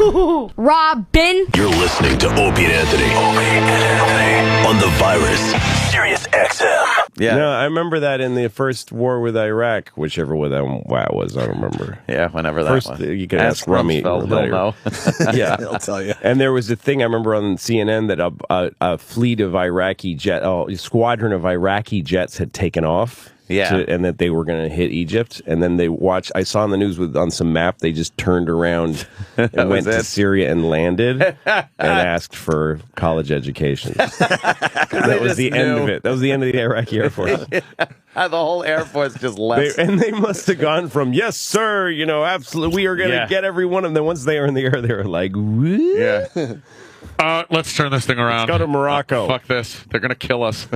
Robin. You're listening to Opie and Anthony. On the virus. Sirius-XM. Yeah. No, I remember that in the first war with Iraq, whichever one that was, I don't remember. Yeah, whenever that First, one. you can ask Rummy Rumsfeld, he'll later. know. Yeah, I'll tell you. and there was a thing I remember on CNN that a fleet of a squadron of Iraqi jets had taken off. Yeah. And that they were going to hit Egypt, and then I saw on the news on some map they just turned around and went to Syria and landed and asked for college education. That was the end of it. That was the end of the Iraqi Air Force. The whole Air Force just left. They must have gone from, yes, sir, absolutely, we are going to get every one of them. Once they were in the air, they were like, woo. Yeah. Let's turn this thing around. Let's go to Morocco. Fuck this. They're going to kill us.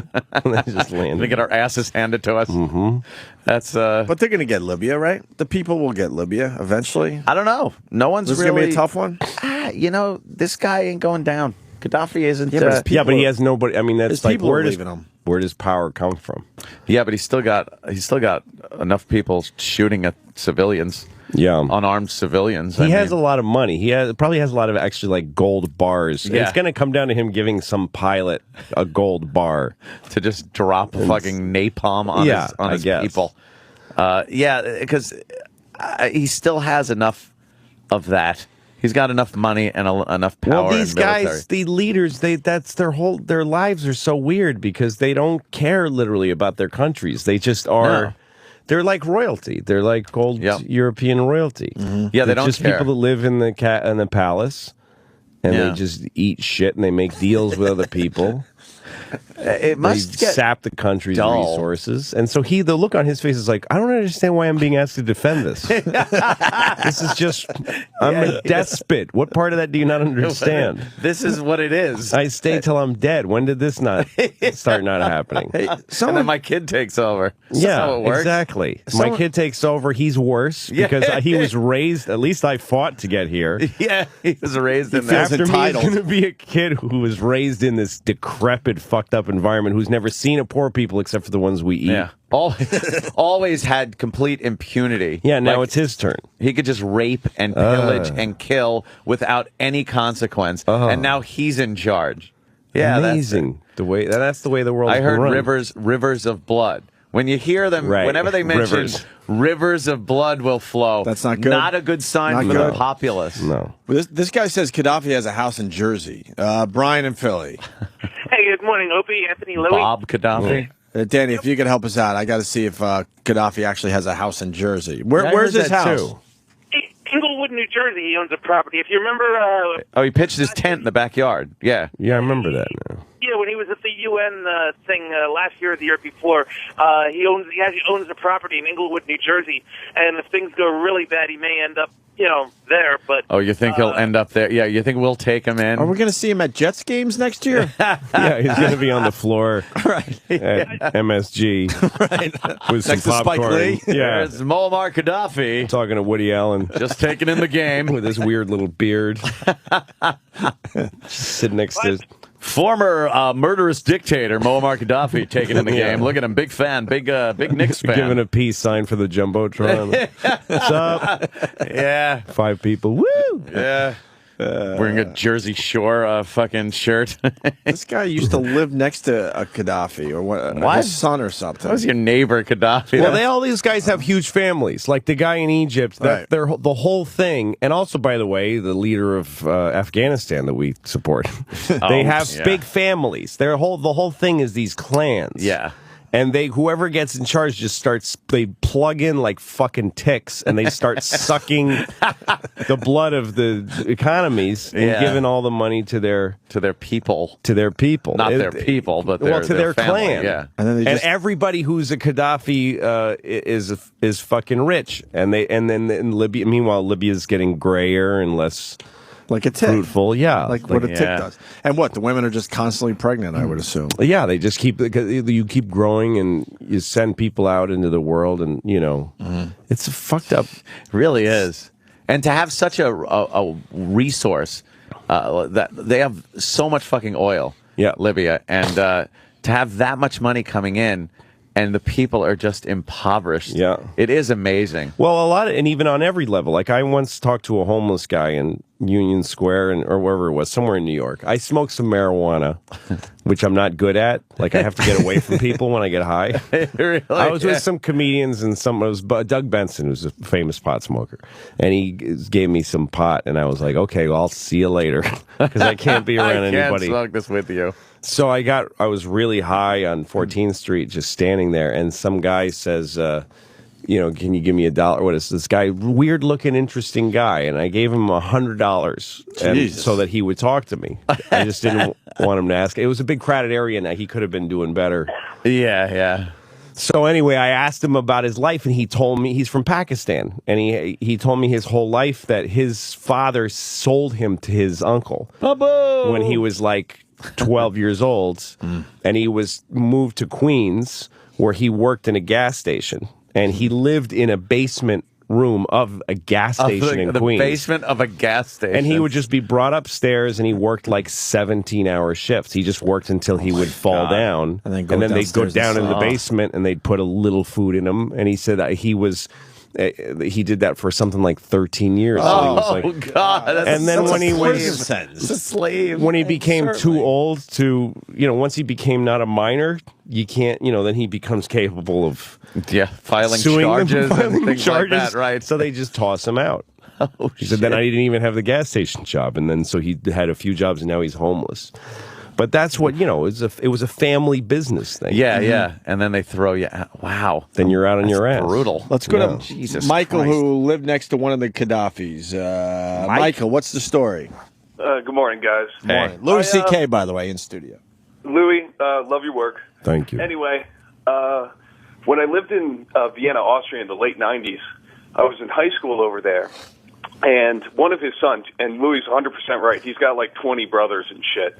They just landed. We get our asses handed to us. Mm-hmm. That's But they're going to get Libya, right? The people will get Libya eventually. I don't know. No one's This is really going to be a tough one. This guy ain't going down. Gaddafi isn't. but Yeah, but he has nobody. I mean, that's his like people are leaving him. Where does power come from? Yeah, but he's still got enough people shooting at civilians. Yeah, unarmed civilians. He has a lot of money. He probably has a lot of actually like gold bars. Yeah. It's going to come down to him giving some pilot a gold bar to just drop fucking napalm on his people. Because he still has enough of that. He's got enough money and enough power. Well, these and military. guys, the leaders, that's their lives are so weird because they don't care literally about their countries. They just are. No. They're like royalty. They're like old European royalty. Mm-hmm. Yeah, they don't just care. people that live in the palace, and they just eat shit and they make deals with other people. It must sap the country's dull. resources, and so the look on his face is like, I don't understand why I'm being asked to defend this. This is just, I'm a despot. What part of that do you not understand? This is what it is. I stay till I'm dead. When did this not start not happening? And then my kid takes over. That's how it works. Exactly. My kid takes over. He's worse because he was raised. At least I fought to get here. Yeah, he was raised in that. After me, he's going to be a kid who was raised in this decrepit, fucked up environment, who's never seen a poor people except for the ones we eat. Yeah. Always had complete impunity. Yeah, now it's his turn. He could just rape and pillage and kill without any consequence, and now he's in charge. Yeah, amazing. That's the way the world. I heard run. rivers of blood. When you hear them, whenever they mention rivers of blood will flow, that's not good. Not a good sign for the populace. No. This guy says Gaddafi has a house in Jersey. Brian in Philly. Hey, good morning, Opie, Anthony, Louie. Bob Gaddafi. Danny, if you could help us out, I got to see if Gaddafi actually has a house in Jersey. Where's his house? Too. Inglewood, New Jersey, he owns a property. If you remember... he pitched his tent in the backyard. Yeah. Yeah, I remember that now. Yeah, when he was at the UN thing last year or the year before, he owns a property in Inglewood, New Jersey. And if things go really bad, he may end up, there. But you think he'll end up there? Yeah, you think we'll take him in? Are we going to see him at Jets games next year? Yeah, he's going to be on the floor right. at MSG with next some to Spike popcorn. Lee. Yeah, There's Muammar Gaddafi. Talking to Woody Allen. Just taking in the game. With his weird little beard. Just sitting next to... Former murderous dictator Muammar Gaddafi taking in the game. Look at him, big fan, big Knicks fan. Giving a peace sign for the Jumbotron. What's up? Yeah. 5 people. Woo! Yeah. Wearing a Jersey Shore fucking shirt. This guy used to live next to a Gaddafi or what? His son or something. That was your neighbor Gaddafi. Well, all these guys have huge families. Like the guy in Egypt, Right. the whole thing. And also, by the way, the leader of Afghanistan that we support. They have big families. The whole thing is these clans. Yeah. And whoever gets in charge they plug in like fucking ticks and they start sucking the blood of the economies and giving all the money to their people. To their people. Not their people, but to their family, clan. Yeah. And then everybody who's a Gaddafi is fucking rich. And then in Libya, meanwhile, Libya's getting grayer and less like a tick. Fruitful, yeah. Like what a tick does. And what? The women are just constantly pregnant, I would assume. Yeah, they just you keep growing and you send people out into the world and, it's fucked up. Really is. And to have such a resource, that they have so much fucking oil, Libya, and to have that much money coming in, and the people are just impoverished. Yeah, it is amazing. Well, and even on every level. Like I once talked to a homeless guy, and Union Square or wherever it was, somewhere in New York. I smoked some marijuana, which I'm not good at. Like, I have to get away from people when I get high. Really? I was with some comedians and it was Doug Benson, who's a famous pot smoker, and he gave me some pot, and I was like, okay, well, I'll see you later, because I can't be around anybody. I can't smoke this with you. So I was really high on 14th Street, just standing there, and some guy says, can you give me $1? What is this guy? Weird looking, interesting guy. And I gave him $100 so that he would talk to me. I just didn't want him to ask. It was a big crowded area and he could have been doing better. Yeah. So anyway, I asked him about his life, and he told me he's from Pakistan. And he told me his whole life that his father sold him to his uncle when he was like 12 years old. And he was moved to Queens, where he worked in a gas station. And he lived in a basement room of a gas station in Queens. The basement of a gas station. And he would just be brought upstairs, and he worked like 17-hour shifts. He just worked until he would fall down. And then they'd go down in the basement, and they'd put a little food in him. And he said that he did that for something like 13 years. God! And then when he was a slave, when he became too old to, once he became not a minor, you can't, then he becomes capable of filing suing charges them, and things charges, like that, right? So they just toss him out. He said, then I didn't even have the gas station job, and then so he had a few jobs, and now he's homeless. But that's what, it was a family business thing. Yeah. And then they throw you out. Wow. Then you're out on your ass. Brutal. Let's go to Michael, who lived next to one of the Gaddafis. Michael, what's the story? Good morning, guys. Morning. Louis C.K., by the way, in studio. Louis, love your work. Thank you. Anyway, when I lived in Vienna, Austria in the late 90s, I was in high school over there. And one of his sons, and Louis is 100% right, he's got like 20 brothers and shit.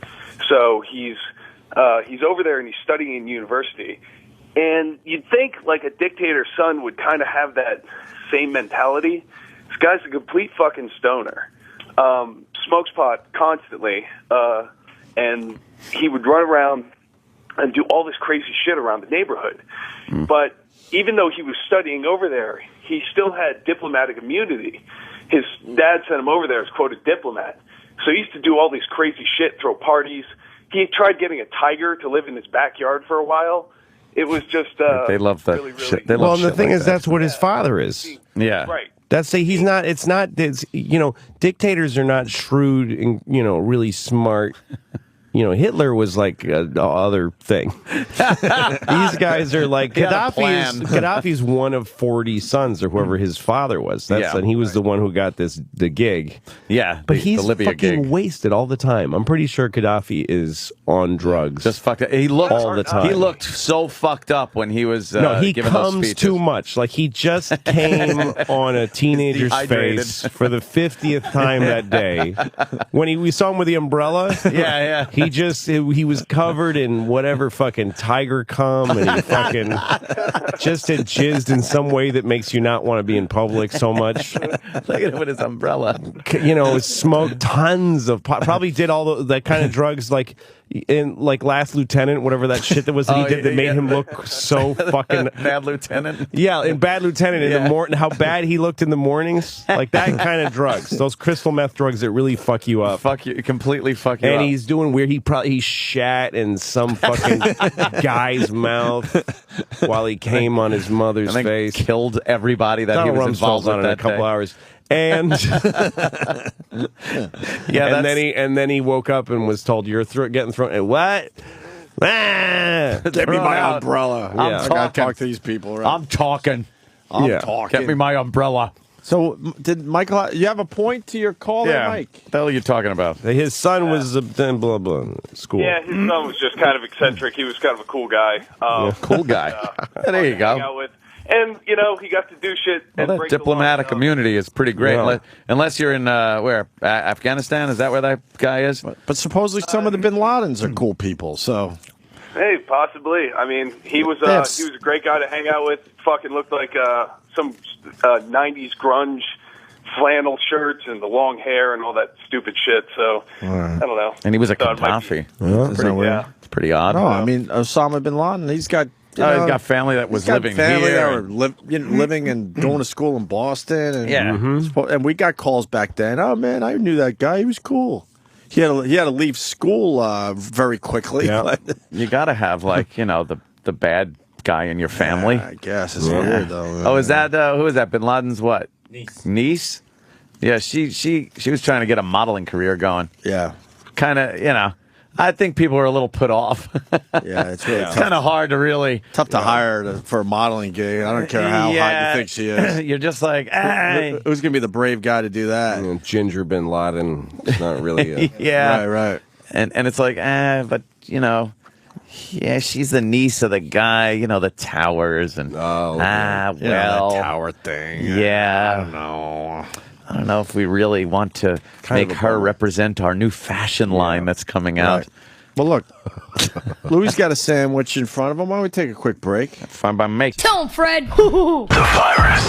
So he's over there and he's studying in university. And you'd think like a dictator's son would kind of have that same mentality. This guy's a complete fucking stoner. Smokes pot constantly. And he would run around and do all this crazy shit around the neighborhood. But even though he was studying over there, he still had diplomatic immunity. His dad sent him over there as, quote, a diplomat. So he used to do all these crazy shit, throw parties. He tried getting a tiger to live in his backyard for a while. It was just they love that really, shit. Really, well, and the thing is, that's what his father is. Yeah. Right. He's not, dictators are not shrewd and, really smart. Hitler was like the other thing. These guys are like Gaddafi's one of 40 sons or whoever his father was. And he was the one who got the gig. Yeah, but he's the Libya fucking gig. wasted all the time. I'm pretty sure Gaddafi is on drugs. Just fucked up. He looked all the time. He looked so fucked up when he was he giving those comes speeches. too much. Like he just came on a teenager's face for the 50th time that day. When we saw him with the umbrella, yeah. He was covered in whatever fucking tiger cum, and he fucking just had jizzed in some way that makes you not want to be in public so much. Look at him with his umbrella. Smoked tons of pot. Probably did all that kind of drugs like in Last Lieutenant, whatever that shit that was that he did that made him look so fucking Bad Lieutenant. Yeah, in Bad Lieutenant in the morning, how bad he looked in the mornings, like that kind of drugs, those crystal meth drugs that really fuck you up, completely fuck you up. And he's doing weird. He shat in some fucking guy's mouth while he came on his mother's and then face. Killed everybody that he was involved with in that a couple day. hours. And and then he woke up and was told you're getting thrown. And what? Get me my umbrella. I gotta talk to these people. Right? I'm talking. Get me my umbrella. So, did Michael? You have a point to your call, there, Mike? What the hell are you talking about? His son was blah blah school. Yeah, his son was just kind of eccentric. He was kind of a cool guy. Cool guy. There you go. And, he got to do shit. Well, that diplomatic immunity is pretty great. Yeah. Unless you're in, Afghanistan? Is that where that guy is? But supposedly some of the bin Ladens are cool people, so... Hey, possibly. I mean, he was a great guy to hang out with. Fucking looked like some 90s grunge flannel shirts and the long hair and all that stupid shit. So, I don't know. And he was a Gaddafi. It's pretty odd. No, I mean, Osama bin Laden, he's got got family that was living family here. that were living and going to school in Boston. And, and we got calls back then. Oh, man, I knew that guy. He was cool. He had to leave school very quickly. Yeah. You got to have, like, the bad guy in your family. I guess. It's weird, though. Oh, is that, who is that? Bin Laden's what? Niece? Yeah, she was trying to get a modeling career going. Yeah. Kind of, I think people are a little put off. Yeah, it's really kind of hard to really... Tough to hire for a modeling gig. I don't care how hot you think she is. You're just like, hey. Who's going to be the brave guy to do that? Ginger Bin Laden. It's not really yeah. Right. And it's like, but, yeah, she's the niece of the guy, the towers. And, that tower thing. Yeah. I don't know if we really want to make her represent our new fashion line that's coming out. Right. Well, look, Louis got a sandwich in front of him. Why don't we take a quick break? Fine by me. Tell him, Fred. The Virus.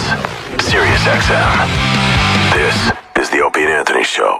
Sirius-XM. This is the Opie and Anthony Show.